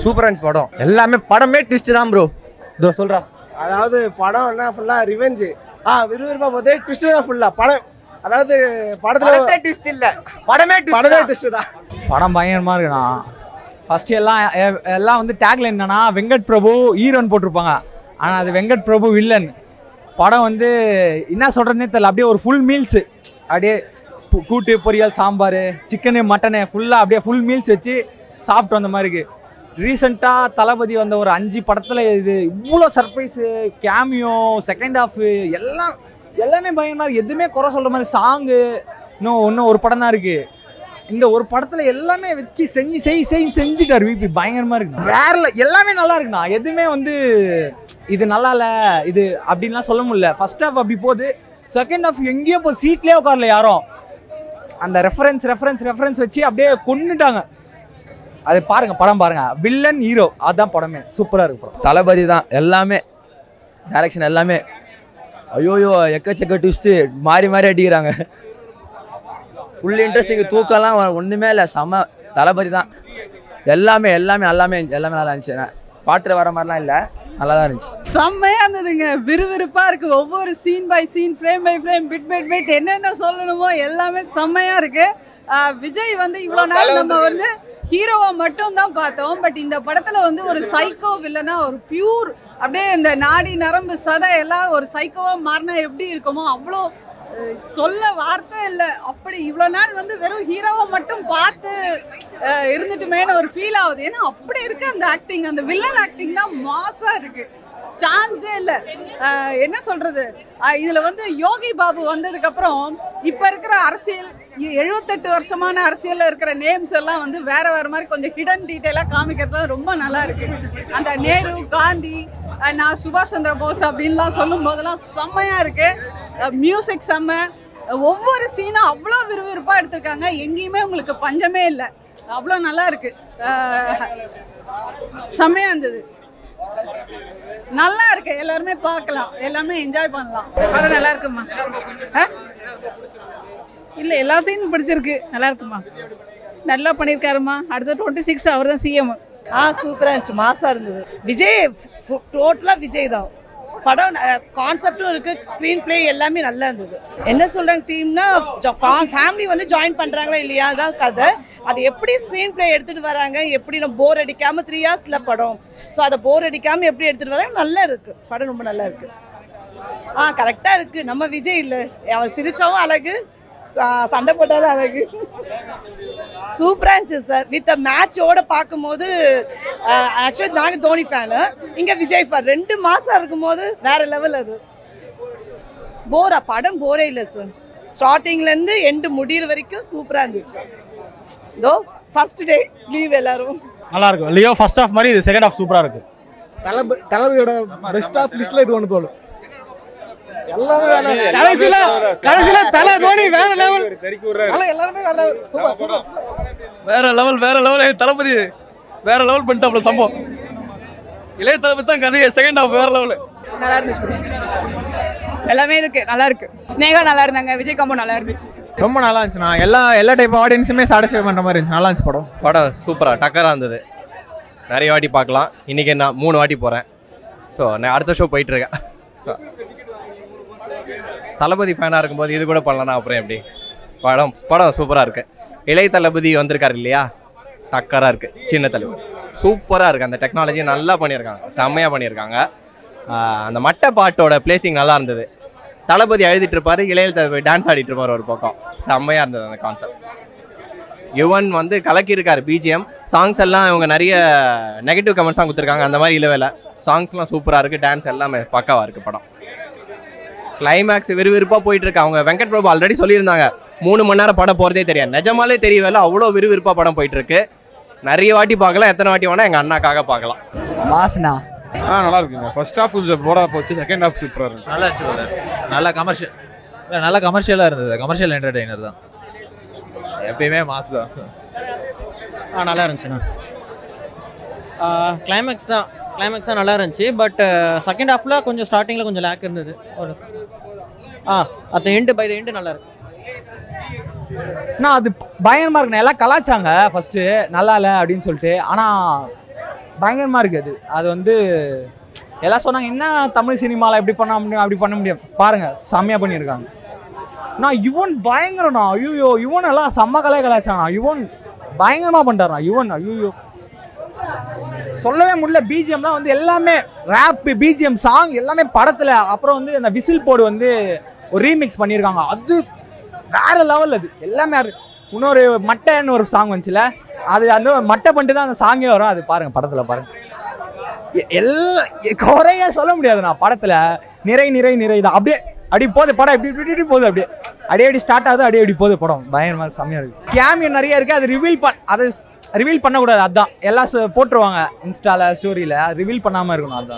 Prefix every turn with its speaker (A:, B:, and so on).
A: சூப்பரா இருந்துச்சு படம். எல்லாமே படமே ட்விஸ்ட் தான் ப்ரோ. இதோ சொல்றா.
B: அதாவது படம் என்ன ஃபுல்லா ரிவெஞ்ச். விறுவிறுப்பா போதே ட்விஸ்ட் தான் ஃபுல்லா படம். அதாவது படத்துல
A: ட்விஸ்ட் இல்ல, படமே
B: ட்விஸ்ட் தான்.
C: படம் பயங்கரமா இருக்குண்ணா. ஃபர்ஸ்ட் எல்லாம் வந்து டேக்லைன் என்னன்னா வெங்கட் பிரபு ஹீரோன்னு போட்டிருப்பாங்க. ஆனால் அது வெங்கட் பிரபு வில்லன். படம் வந்து என்ன சொல்கிறதுனே தெரியல. அப்படியே ஒரு ஃபுல் மீல்ஸு, அப்படியே கூட்டு பொரியல் சாம்பார் சிக்கனு மட்டனு ஃபுல்லாக அப்படியே ஃபுல் மீல்ஸ் வச்சு சாப்பிட்டு வந்த மாதிரி இருக்குது. ரீசெண்டாக தளபதி வந்த ஒரு 5 படத்தில் இது இவ்வளோ சர்ப்ரைஸு, கேமியோ, செகண்ட் ஹாஃபு எல்லாமே பயங்கரமாக இருக்குது. எதுவுமே குறை சொல்கிற மாதிரி சாங்கு இன்னும் ஒரு படம் தான் இருக்குது. இந்த ஒரு படத்தில் எல்லாமே வச்சு செஞ்சுட்டார் விபி. பயங்கரமாக இருக்குண்ணா. வேற எல்லாமே நல்லா இருக்குண்ணா. எதுவுமே வந்து இது நல்லா இல்லை இது அப்படின்லாம் சொல்ல முடியல. ஃபர்ஸ்ட் ஹாஃப் அப்படி போகுது, செகண்ட் ஹாஃப் எங்கேயோ போய் சீட்லேயே உட்காரல யாரும். அந்த ரெஃபரன்ஸ் வச்சு அப்படியே கொண்டுட்டாங்க. அது பாருங்க, படம் பாருங்க. வில்லன் ஹீரோ அதான் படமே. சூப்பராக இருக்கு படம்.
D: தளபதி தான் எல்லாமே, டைரக்ஷன் எல்லாமே. ஐயோயோ எக்கச்சக்க ட்விஸ்ட்டு மாறி அடிக்கிறாங்க. ஃபுல் இன்ட்ரெஸ்டிங், தூக்கம்லாம் ஒன்றுமே இல்லை. செம்ம தளபதி தான். எல்லாமே நல்லா இருந்துச்சு. பாட்டில் வர மாதிரிலாம் இல்லை, நல்லா தான் இருந்துச்சு.
E: செம்மையாக இருந்ததுங்க. விறுவிறுப்பாக இருக்குது. ஒவ்வொரு scene by scene, frame by frame, bit by bit என்னென்ன சொல்லணுமோ எல்லாமே செம்மையாக இருக்குது. விஜய் வந்து இவ்வளோ நாள் நம்ம வந்து ஹீரோவை மட்டும் தான் பார்த்தோம். பட் இந்த படத்தில் வந்து ஒரு சைக்கோ வில்லனா, ஒரு பியூர் அப்படியே இந்த நாடி நரம்பு சதை எல்லாம் ஒரு சைக்கோவாக மாறினா எப்படி இருக்குமோ அவ்வளோ சொல்ல வார்த்தை இல்லை. அப்படி இவ்வளோ நாள் வந்து வெறும் ஹீரோவை மட்டும் பார்த்து இருந்துட்டுமேனு ஒரு ஃபீல் ஆகுது. ஏன்னா அப்படி இருக்குது அந்த ஆக்டிங். அந்த வில்லன் ஆக்டிங் தான் மாசாக இருக்குது. சான்ஸே இல்லை. என்ன சொல்கிறது, இதில் வந்து யோகி பாபு வந்ததுக்கப்புறம் இப்போ இருக்கிற அரசியல் 78 வருஷமான அரசியலில் இருக்கிற நேம்ஸ் எல்லாம் வந்து வேறு மாதிரி கொஞ்சம் ஹிடன் டீட்டெயிலாக காமிக்கிறது ரொம்ப நல்லா இருக்குது. அந்த நேரு, காந்தி, நான் சுபாஷ் சந்திர போஸ் அப்படின்லாம் சொல்லும் போதெல்லாம் செம்மையாக இருக்குது. மியூசிக் செம்ம. ஒவ்வொரு சீனும் அவ்வளோ விறுவிறுப்பாக எடுத்திருக்காங்க. எங்கேயுமே உங்களுக்கு பஞ்சமே இல்லை. அவ்வளோ நல்லா இருக்கு. செம்மையாக இருந்தது. நல்லா இருக்கு. எல்லாருமே பார்க்கலாம், எல்லாமே என்ஜாய் பண்ணலாம்.
F: படம் நல்லா இருக்குமா? இல்லை, எல்லா சீனும் பிடிச்சிருக்கு. நல்லா இருக்குமா? நல்லா பண்ணியிருக்காருமா. அடுத்த 26 அவர் தான் சிஎம்.
E: சூப்பராக இருந்துச்சு. மாசாக இருந்தது. விஜய் டோட்டலாக விஜய் தான். படம் கான்செப்டும் இருக்குது, ஸ்க்ரீன் பிளே எல்லாமே நல்லா இருந்தது. என்ன சொல்கிறாங்க தீம்னா, ஃபேமிலி வந்து ஜாயின் பண்ணுறாங்களா இல்லையா அதான் கதை. அது எப்படி ஸ்க்ரீன் பிளே எடுத்துகிட்டு வராங்க, எப்படி நம்ம போர் அடிக்காமல் 3 ஹார்ஸில் படம். ஸோ அதை போர் அடிக்காமல் எப்படி எடுத்துகிட்டு வராங்க, நல்லா இருக்குது. படம் ரொம்ப நல்லா இருக்குது. கரெக்டாக இருக்குது. நம்ம விஜய் இல்லை, அவர் சிரிச்சாவும் அழகு, சண்டை போட்டாலும் அழகு. சூப்பராக இருந்துச்சு சார். வித் மேட்சோட பார்க்கும்போது ஆக்சுவலி நாங்கள் தோனி ஃபேனு, இங்கே விஜய் ஃபேன். 2 மாதம் இருக்கும்போது வேற லெவல். அது படம் போரே இல்லை சார். ஸ்டார்டிங்லேருந்து எண்டு முடிகிற வரைக்கும் சூப்பராக இருந்துச்சு. இதோ ஃபர்ஸ்ட் டே லீவ் எல்லாரும்
C: நல்லா இருக்கும். லியோ ஃபர்ஸ்ட் ஹாஃப் மாதிரி இது செகண்ட் ஹாஃப் சூப்பராக இருக்குது.
B: தளபதியோட பெஸ்ட் ஆஃப் லிஸ்ட்ல இது ஒன்று போலும்.
C: கடைசியில தல தோனி வேற லெவல்.
D: வேற லெவல் தளபதி வேற லெவல் பண்ணிட்டாப்ல சம்பவம். இளைய தளபதி தான் கதை. செகண்ட் ஹாஃப் வேற லெவல்.
E: நல்லா இருந்துச்சு. எல்லாமே இருக்கு, நல்லா இருக்கு. ஸ்னேகா நல்லா இருந்தாங்க, விஜய் காம்போ நல்லா இருந்துச்சு.
C: ரொம்ப நல்லா இருந்துச்சுண்ணா. எல்லா டைப் ஆடியன்ஸுமே சாட்டிஸ்ஃபை பண்ணுற மாதிரி இருந்துச்சு. நல்லா இருந்துச்சு
A: படம் சூப்பராக டக்கராக இருந்தது. நிறைய வாட்டி பார்க்கலாம். இன்றைக்கி நான் 3 வாட்டி போகிறேன். ஸோ நான் அடுத்த ஷோ போயிட்டுருக்கேன். ஸோ தளபதி ஃபேனாக இருக்கும்போது இது கூட பண்ணலன்னா அப்புறம் எப்படி? படம் சூப்பராக இருக்குது. இளைய தளபதி வந்திருக்காரு இல்லையா, டக்கராக இருக்குது. சின்ன தளபதி சூப்பராக இருக்குது. அந்த டெக்னாலஜி நல்லா பண்ணியிருக்காங்க, செம்மையாக பண்ணியிருக்காங்க. அந்த மட்டை பாட்டோட பிளேசிங் நல்லா இருந்தது. தளபதி எழுதிட்டு இருப்பாரு, இளைய தளபதி டான்ஸ் ஆடிட்டு இருப்பார் ஒரு பக்கம். செம்மையாக இருந்தது அந்த கான்செப்ட். யுவன் வந்து கலக்கியிருக்காரு. பிஜிஎம் சாங்ஸ் எல்லாம் இவங்க நிறைய நெகட்டிவ் கமெண்ட்ஸ் தான் கொடுத்துருக்காங்க. அந்த மாதிரி இல்லவே சாங்ஸ்லாம் சூப்பராக இருக்குது. டான்ஸ் எல்லாமே பக்காவாக இருக்குது. படம் கிளைமேக்ஸ் விறுவிறுப்பாக போயிட்டு இருக்கு. அவங்க வெங்கட் பிரபு ஆல்ரெடி சொல்லியிருந்தாங்க 3 மணி நேரம் படம் போகிறதே தெரியாது. நிஜமாலே தெரியவில்லை, அவ்வளோ விறுவிறுப்பாக படம் போயிட்டு இருக்கு. நிறைய வாட்டி பார்க்கலாம், எத்தனை வாட்டி வேணால் எங்கள் அண்ணாக்காக பார்க்கலாம்.
C: மாஸ்னா
G: நல்லா இருக்குங்க. ஃபர்ஸ்ட் ஹாஃப் கொஞ்சம் போடா போச்சு, செகண்ட் ஹாஃப் சூப்பராக இருந்துச்சு.
H: நல்லா இருந்துச்சு. நல்லா கமர்ஷியலாக இருந்தது. கமர்ஷியல் என்டர்டெய்னர் தான், எப்பயுமே மாஸ் தான்.
I: நல்லா இருந்துச்சுண்ணா. கிளைமேக்ஸ் தான் நல்லா இருந்துச்சு. பட் செகண்ட் ஹாஃபில் கொஞ்சம் ஸ்டார்டிங்கில் கொஞ்சம் லேக் இருந்தது. ஒரு அந்த எண்டு பை த எண்டு நல்லா இருக்கு.
C: அது பயங்கரமாக இருக்குண்ணா. எல்லாம் கலாச்சாங்க ஃபஸ்ட்டு நல்லா இல்லை அப்படின்னு சொல்லிட்டு. ஆனால் பயங்கரமாக இருக்குது அது. அது வந்து எல்லாம் சொன்னாங்க என்ன தமிழ் சினிமாவில் எப்படி பண்ண முடியும் அப்படி பண்ண முடியும். பாருங்கள் செம்மையாக பண்ணியிருக்காங்க. நான் யுவன் பயங்கரண்ணா. ஐயோ யுவன் எல்லாம் செம்ம கலாச்சாரண்ணா. யுவன் பயங்கரமாக பண்ணிட்டாருண்ணா. யுவன் ஐயோ சொல்லவே முடியல. பிஜிஎம் தான் வந்து எல்லாமே ரேப்பு பிஜிஎம் சாங் எல்லாமே படத்தில். அப்புறம் வந்து அந்த விசில் போர்டு வந்து ஒரு ரீமிக்ஸ் பண்ணியிருக்காங்க. அது வேற லெவல். அது எல்லாமே இன்னொரு மட்டைன்னு ஒரு சாங் வந்துச்சுல, அது அந்த மட்டை பண்ணிட்டு தான் அந்த சாங்கே வரும். அது பாருங்க படத்தில் பாருங்க. குறைய சொல்ல முடியாதுண்ணா. படத்தில் நிறை தான். அப்படியே போகுது படம். இப்படி போகுது. அப்படியே ஸ்டார்ட் ஆகுது. அப்படியே போகுது படம். பயங்கரமாக செம்மையாக இருக்குது. கேமியோ நிறைய இருக்குது. அது ரிவீல் பண்ணக்கூடாது. அதுதான் எல்லாம் போட்டுருவாங்க இன்ஸ்டால ஸ்டோரியில். ரிவீல் பண்ணாமல் இருக்கணும். அதுதான்.